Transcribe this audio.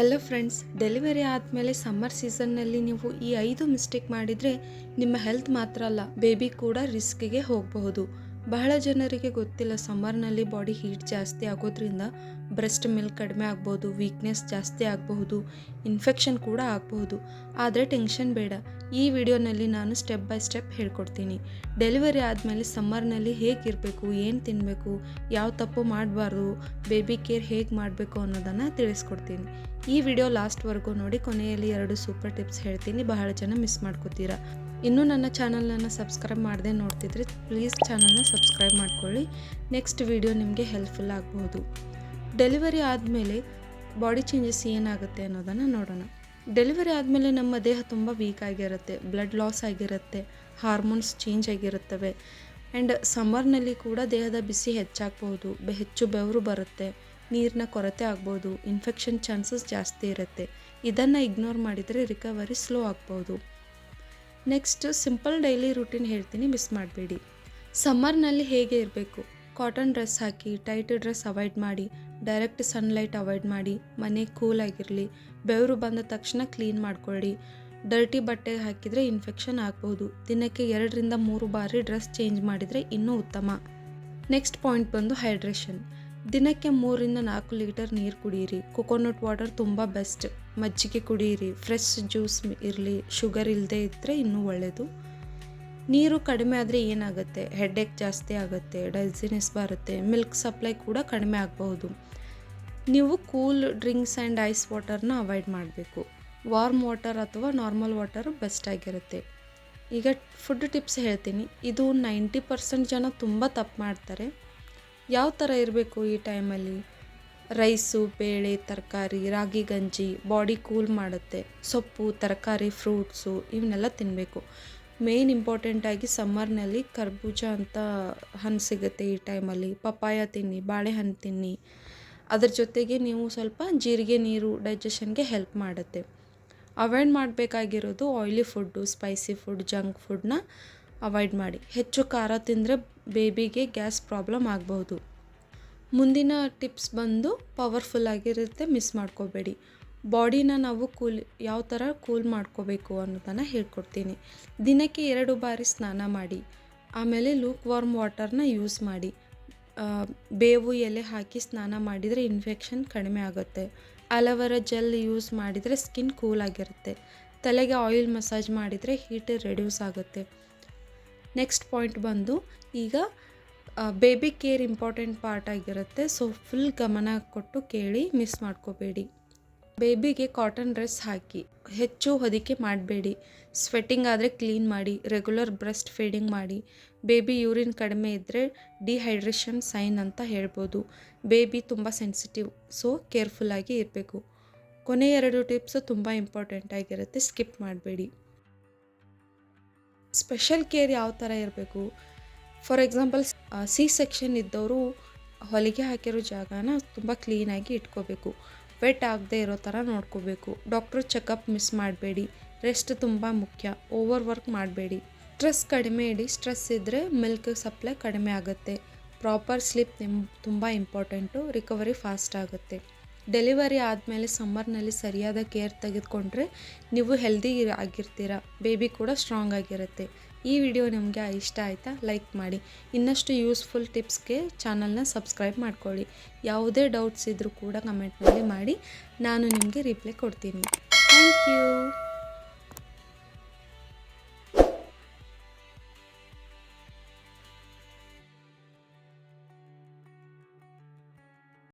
Hello friends, delivery ಆದಮೇಲೆ summer ಸೀಸನ್ನಲ್ಲಿ ನೀವು ಈ 5 ಮಿಸ್ಟೇಕ್ ಮಾಡಿದರೆ ನಿಮ್ಮ ಹೆಲ್ತ್ ಮಾತ್ರ ಅಲ್ಲ, ಬೇಬಿ ಕೂಡ ರಿಸ್ಕಿಗೆ ಹೋಗಬಹುದು. ಬಹಳ ಜನರಿಗೆ ಗೊತ್ತಿಲ್ಲ, ಸಮ್ಮರ್ನಲ್ಲಿ ಬಾಡಿ ಹೀಟ್ ಜಾಸ್ತಿ ಆಗೋದ್ರಿಂದ ಬ್ರೆಸ್ಟ್ ಮಿಲ್ಕ್ ಕಡಿಮೆ ಆಗ್ಬೋದು, ವೀಕ್ನೆಸ್ ಜಾಸ್ತಿ ಆಗಬಹುದು, ಇನ್ಫೆಕ್ಷನ್ ಕೂಡ ಆಗಬಹುದು. ಆದರೆ ಟೆನ್ಷನ್ ಬೇಡ, ಈ ವಿಡಿಯೋನಲ್ಲಿ ನಾನು ಸ್ಟೆಪ್ ಬೈ ಸ್ಟೆಪ್ ಹೇಳ್ಕೊಡ್ತೀನಿ. ಡೆಲಿವರಿ ಆದಮೇಲೆ ಸಮ್ಮರ್ನಲ್ಲಿ ಹೇಗಿರಬೇಕು, ಏನು ತಿನ್ನಬೇಕು, ಯಾವ ತಪ್ಪು ಮಾಡಬಾರ್ದು, ಬೇಬಿ ಕೇರ್ ಹೇಗೆ ಮಾಡಬೇಕು ಅನ್ನೋದನ್ನು ತಿಳಿಸ್ಕೊಡ್ತೀನಿ. ಈ ವಿಡಿಯೋ ಲಾಸ್ಟ್ವರೆಗೂ ನೋಡಿ, ಕೊನೆಯಲ್ಲಿ 2 ಸೂಪರ್ ಟಿಪ್ಸ್ ಹೇಳ್ತೀನಿ. ಬಹಳ ಜನ ಮಿಸ್ ಮಾಡ್ಕೋತೀರಾ. ಇನ್ನೂ ನನ್ನ ಚಾನಲನ್ನು ಸಬ್ಸ್ಕ್ರೈಬ್ ಮಾಡದೆ ನೋಡ್ತಿದ್ರೆ ಪ್ಲೀಸ್ ಚಾನಲ್ನ ಸಬ್ಸ್ಕ್ರೈಬ್ ಮಾಡ್ಕೊಳ್ಳಿ. ನೆಕ್ಸ್ಟ್ ವಿಡಿಯೋ ನಿಮಗೆ ಹೆಲ್ಪ್ಫುಲ್ ಆಗಬಹುದು. ಡೆಲಿವರಿ ಆದಮೇಲೆ ಬಾಡಿ ಚೇಂಜಸ್ ಏನಾಗುತ್ತೆ ಅನ್ನೋದನ್ನು ನೋಡೋಣ. ಡೆಲಿವರಿ ಆದಮೇಲೆ ನಮ್ಮ ದೇಹ ತುಂಬ ವೀಕ್ ಆಗಿರುತ್ತೆ, ಬ್ಲಡ್ ಲಾಸ್ ಆಗಿರುತ್ತೆ, ಹಾರ್ಮೋನ್ಸ್ ಚೇಂಜ್ ಆಗಿರುತ್ತವೆ. ಆ್ಯಂಡ್ ಸಮ್ಮರ್ನಲ್ಲಿ ಕೂಡ ದೇಹದ ಬಿಸಿ ಹೆಚ್ಚಾಗಬಹುದು, ಹೆಚ್ಚು ಬೆವರು ಬರುತ್ತೆ, ನೀರಿನ ಕೊರತೆ ಆಗ್ಬೋದು, ಇನ್ಫೆಕ್ಷನ್ ಚಾನ್ಸಸ್ ಜಾಸ್ತಿ ಇರುತ್ತೆ. ಇದನ್ನು ಇಗ್ನೋರ್ ಮಾಡಿದರೆ ರಿಕವರಿ ಸ್ಲೋ ಆಗ್ಬೋದು. ನೆಕ್ಸ್ಟ್ ಸಿಂಪಲ್ ಡೈಲಿ ರೂಟೀನ್ ಹೇಳ್ತೀನಿ, ಮಿಸ್ ಮಾಡಬೇಡಿ. ಸಮ್ಮರ್ನಲ್ಲಿ ಹೇಗೆ ಇರಬೇಕು? ಕಾಟನ್ ಡ್ರೆಸ್ ಹಾಕಿ, ಟೈಟ್ ಡ್ರೆಸ್ ಅವಾಯ್ಡ್ ಮಾಡಿ, ಡೈರೆಕ್ಟ್ ಸನ್ಲೈಟ್ ಅವಾಯ್ಡ್ ಮಾಡಿ, ಮನೆ ಕೂಲ್ ಆಗಿರಲಿ, ಬೆವರು ಬಂದ ತಕ್ಷಣ ಕ್ಲೀನ್ ಮಾಡ್ಕೊಳ್ಳಿ. ಡರ್ಟಿ ಬಟ್ಟೆ ಹಾಕಿದರೆ ಇನ್ಫೆಕ್ಷನ್ ಆಗ್ಬೋದು. ದಿನಕ್ಕೆ 2ರಿಂದ 3 ಬಾರಿ ಡ್ರೆಸ್ ಚೇಂಜ್ ಮಾಡಿದರೆ ಇನ್ನೂ ಉತ್ತಮ. ನೆಕ್ಸ್ಟ್ ಪಾಯಿಂಟ್ ಬಂದು ಹೈಡ್ರೇಷನ್. ದಿನಕ್ಕೆ 3ರಿಂದ 4 ಲೀಟರ್ ನೀರು ಕುಡಿಯಿರಿ. ಕೊಕೊನಟ್ ವಾಟರ್ ತುಂಬ ಬೆಸ್ಟ್. ಮಜ್ಜಿಗೆ ಕುಡಿಯಿರಿ, ಫ್ರೆಶ್ ಜ್ಯೂಸ್ ಇರಲಿ, ಶುಗರ್ ಇಲ್ಲದೆ ಇದ್ದರೆ ಇನ್ನೂ ಒಳ್ಳೆಯದು. ನೀರು ಕಡಿಮೆ ಆದರೆ ಏನಾಗುತ್ತೆ? ಹೆಡ್ಏಕ್ ಜಾಸ್ತಿ ಆಗುತ್ತೆ, ಡೈಸಿನೆಸ್ ಬರುತ್ತೆ, ಮಿಲ್ಕ್ ಸಪ್ಲೈ ಕೂಡ ಕಡಿಮೆ ಆಗಬಹುದು. ನೀವು ಕೂಲ್ ಡ್ರಿಂಕ್ಸ್ ಆ್ಯಂಡ್ ಐಸ್ ವಾಟರ್ನ ಅವಾಯ್ಡ್ ಮಾಡಬೇಕು. ವಾರ್ಮ್ ವಾಟರ್ ಅಥವಾ ನಾರ್ಮಲ್ ವಾಟರು ಬೆಸ್ಟ್ ಆಗಿರುತ್ತೆ. ಈಗ ಫುಡ್ ಟಿಪ್ಸ್ ಹೇಳ್ತೀನಿ. ಇದು 90% ಜನ ತುಂಬ ತಪ್ಪು ಮಾಡ್ತಾರೆ. ಯಾವ ಥರ ಇರಬೇಕು ಈ ಟೈಮಲ್ಲಿ? ರೈಸು, ಬೇಳೆ, ತರಕಾರಿ, ರಾಗಿ ಗಂಜಿ ಬಾಡಿ ಕೂಲ್ ಮಾಡುತ್ತೆ. ಸೊಪ್ಪು, ತರಕಾರಿ, ಫ್ರೂಟ್ಸು ಇವನ್ನೆಲ್ಲ ತಿನ್ನಬೇಕು. ಮೇನ್ ಇಂಪಾರ್ಟೆಂಟಾಗಿ ಸಮ್ಮರ್ನಲ್ಲಿ ಕರ್ಬೂಜ ಅಂತ ಹಣ್ಣು ಸಿಗುತ್ತೆ. ಈ ಟೈಮಲ್ಲಿ ಪಪ್ಪಾಯ ತಿನ್ನಿ, ಬಾಳೆಹಣ್ಣು ತಿನ್ನಿ. ಅದ್ರ ಜೊತೆಗೆ ನೀವು ಸ್ವಲ್ಪ ಜೀರಿಗೆ ನೀರು ಡೈಜೆಷನ್ಗೆ ಹೆಲ್ಪ್ ಮಾಡುತ್ತೆ. ಅವಾಯ್ಡ್ ಮಾಡಬೇಕಾಗಿರೋದು oily food, spicy food, junk ಫುಡ್ನ ಅವಾಯ್ಡ್ ಮಾಡಿ. ಹೆಚ್ಚು ಖಾರ ತಿಂದರೆ ಬೇಬಿಗೆ ಗ್ಯಾಸ್ ಪ್ರಾಬ್ಲಮ್ ಆಗಬಹುದು. ಮುಂದಿನ ಟಿಪ್ಸ್ ಬಂದು ಪವರ್ಫುಲ್ ಆಗಿರುತ್ತೆ, ಮಿಸ್ ಮಾಡ್ಕೋಬೇಡಿ. ಬಾಡಿನ ನಾವು ಯಾವ ಥರ ಕೂಲ್ ಮಾಡ್ಕೋಬೇಕು ಅನ್ನೋದನ್ನು ಹೇಳ್ಕೊಡ್ತೀನಿ. ದಿನಕ್ಕೆ 2 ಬಾರಿ ಸ್ನಾನ ಮಾಡಿ, ಆಮೇಲೆ ಲೂಕ್ ವಾರ್ಮ್ ವಾಟರ್ನ ಯೂಸ್ ಮಾಡಿ. ಬೇವು ಎಲೆ ಹಾಕಿ ಸ್ನಾನ ಮಾಡಿದರೆ ಇನ್ಫೆಕ್ಷನ್ ಕಡಿಮೆ ಆಗುತ್ತೆ. ಅಲೋವೆರಾ ಜೆಲ್ ಯೂಸ್ ಮಾಡಿದರೆ ಸ್ಕಿನ್ ಕೂಲ್ ಆಗಿರುತ್ತೆ. ತಲೆಗೆ ಆಯಿಲ್ ಮಸಾಜ್ ಮಾಡಿದರೆ ಹೀಟ್ ರೆಡ್ಯೂಸ್ ಆಗುತ್ತೆ. ನೆಕ್ಸ್ಟ್ ಪಾಯಿಂಟ್ ಬಂದು, ಈಗ ಬೇಬಿ ಕೇರ್ ಇಂಪಾರ್ಟೆಂಟ್ ಪಾರ್ಟ್ ಆಗಿರುತ್ತೆ. ಸೊ ಫುಲ್ ಗಮನ ಕೊಟ್ಟು ಕೇಳಿ, ಮಿಸ್ ಮಾಡ್ಕೋಬೇಡಿ. ಬೇಬಿಗೆ ಕಾಟನ್ ಡ್ರೆಸ್ ಹಾಕಿ, ಹೆಚ್ಚು ಹೊದಿಕೆ ಮಾಡಬೇಡಿ. ಸ್ವೆಟ್ಟಿಂಗ್ ಆದರೆ ಕ್ಲೀನ್ ಮಾಡಿ. ರೆಗ್ಯುಲರ್ ಬ್ರೆಸ್ಟ್ ಫೀಡಿಂಗ್ ಮಾಡಿ. ಬೇಬಿ ಯೂರಿನ್ ಕಡಿಮೆ ಇದ್ದರೆ ಡಿಹೈಡ್ರೇಷನ್ ಸೈನ್ ಅಂತ ಹೇಳ್ಬೋದು. ಬೇಬಿ ತುಂಬ ಸೆನ್ಸಿಟಿವ್, ಸೊ ಕೇರ್ಫುಲ್ಲಾಗಿ ಇರಬೇಕು. ಕೊನೆಯ 2 ಟಿಪ್ಸು ತುಂಬ ಇಂಪಾರ್ಟೆಂಟ್ ಆಗಿರುತ್ತೆ, ಸ್ಕಿಪ್ ಮಾಡಬೇಡಿ. ಸ್ಪೆಷಲ್ ಕೇರ್ ಯಾವ ಥರ ಇರಬೇಕು? ಫಾರ್ ಎಕ್ಸಾಂಪಲ್ ಸಿ ಸೆಕ್ಷನ್ ಇದ್ದವರು ಹೊಲಿಗೆ ಹಾಕಿರೋ ಜಾಗನ ತುಂಬ ಕ್ಲೀನಾಗಿ ಇಟ್ಕೋಬೇಕು. ವೆಟ್ ಆಗದೆ ಇರೋ ಥರ ನೋಡ್ಕೋಬೇಕು. ಡಾಕ್ಟ್ರು ಚೆಕಪ್ ಮಿಸ್ ಮಾಡಬೇಡಿ. ರೆಸ್ಟ್ ತುಂಬ ಮುಖ್ಯ. ಓವರ್ ವರ್ಕ್ ಮಾಡಬೇಡಿ. ಸ್ಟ್ರೆಸ್ ಕಡಿಮೆ ಇಡಿ. ಸ್ಟ್ರೆಸ್ ಇದ್ದರೆ ಮಿಲ್ಕ್ ಸಪ್ಲೈ ಕಡಿಮೆ ಆಗುತ್ತೆ. ಪ್ರಾಪರ್ ಸ್ಲೀಪ್ ತುಂಬ ಇಂಪಾರ್ಟೆಂಟು. ರಿಕವರಿ ಫಾಸ್ಟ್ ಆಗುತ್ತೆ. ಡೆಲಿವರಿ ಆದಮೇಲೆ ಸಮ್ಮರ್ನಲ್ಲಿ ಸರಿಯಾದ ಕೇರ್ ತೆಗೆದುಕೊಂಡ್ರೆ ನೀವು ಹೆಲ್ದಿ ಆಗಿರ್ತೀರ. ಬೇಬಿ ಕೂಡ ಸ್ಟ್ರಾಂಗ್ ಆಗಿರುತ್ತೆ. ಈ ವಿಡಿಯೋ ನಿಮಗೆ ಇಷ್ಟ ಆಯಿತಾ? ಲೈಕ್ ಮಾಡಿ. ಇನ್ನಷ್ಟು ಯೂಸ್ಫುಲ್ ಟಿಪ್ಸ್ಗೆ ಚಾನಲ್ನ ಸಬ್ಸ್ಕ್ರೈಬ್ ಮಾಡ್ಕೊಳ್ಳಿ. ಯಾವುದೇ ಡೌಟ್ಸ್ ಇದ್ದರೂ ಕೂಡ ಕಮೆಂಟ್ನಲ್ಲಿ ಮಾಡಿ, ನಾನು ನಿಮಗೆ ರಿಪ್ಲೈ ಕೊಡ್ತೀನಿ. Thank you.